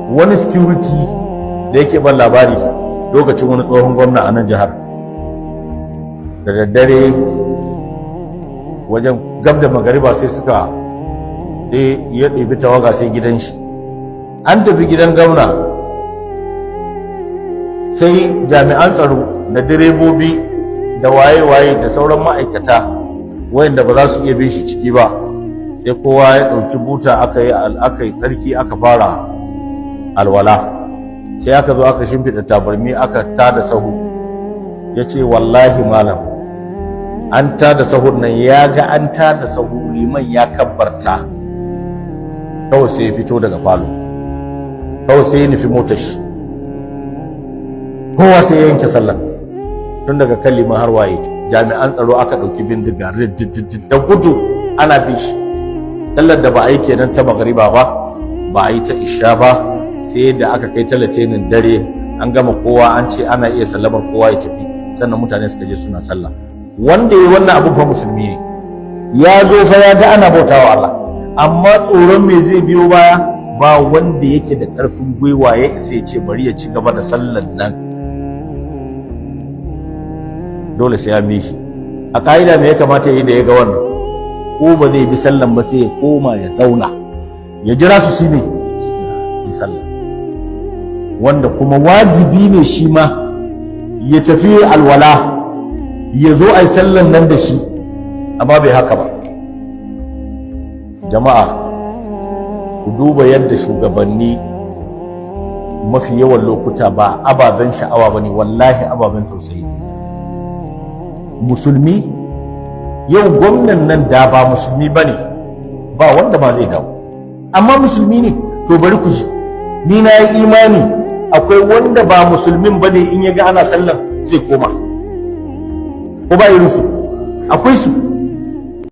wani security da yake ban labari lokacin wani tsohon gwamna a nan jihar, da daddare wajen gab da magariba sai ya ɗebi tawaga sai gidan shi. An tafi gidan gwamna sai jami'an tsaro da direbobi da waye-waye da sauran ma'aikata wayanda ba za su iya bin shi ciki ba, sai kowa ya ɗauki buta aka yi tsarki aka fara alwala, sai aka zo aka shimfiɗa tabarmi aka tada sahu. ya ce wallahi malam an tada sahun nan, ya ga an tada sahu liman ya kabbarta, kawai sai ya fito daga falo, kawai sai ya nufi motar shi, kowa sai ya yanke sallah tun daga kan liman har waye. Jami'an tsaro aka ɗauki bindiga da gudu ana bin shi. Sallar da ba a yi kenan ta magariba ba a yi ta isha ba, sai da aka kai talatinin dare an gama, kowa an ce ana iya sallamar kowa ya tafi, sannan mutane suka je suna sallah. Wanda ya yi wannan abin fa musulmi ne, ya zo fa ya ga ana bautawa Allah, amma tsoron me zai biyo baya, ba wanda yake da ƙarfin gwiwa ya isa ya ce bari ya ci gaba da sallar nan, dole sai ya bi shi. A ka'ida me ya kamata ya yi da ya ga wannan? Ko ba zai bi sallan ba sai ya koma ya zauna ya jira su ne yi sallah, wanda kuma wajibi ne shi ma ya tafi alwala ya zo a yi sallan nan da shi, amma bai haka ba. Jama'a ku duba yadda shugabanni mafi yawan lokuta ba ababen sha'awa ba ne, wallahi ababen tausayi. Musulmi yau gwamnan nan da ba musulmi ba ne, ba wanda ma zai dawo, amma musulmi ne. To bari ku ji, ni na yi imani akwai wanda ba musulmin ba ne in ya ga ana sallan zai koma, ko ba irinsu? Akwai su.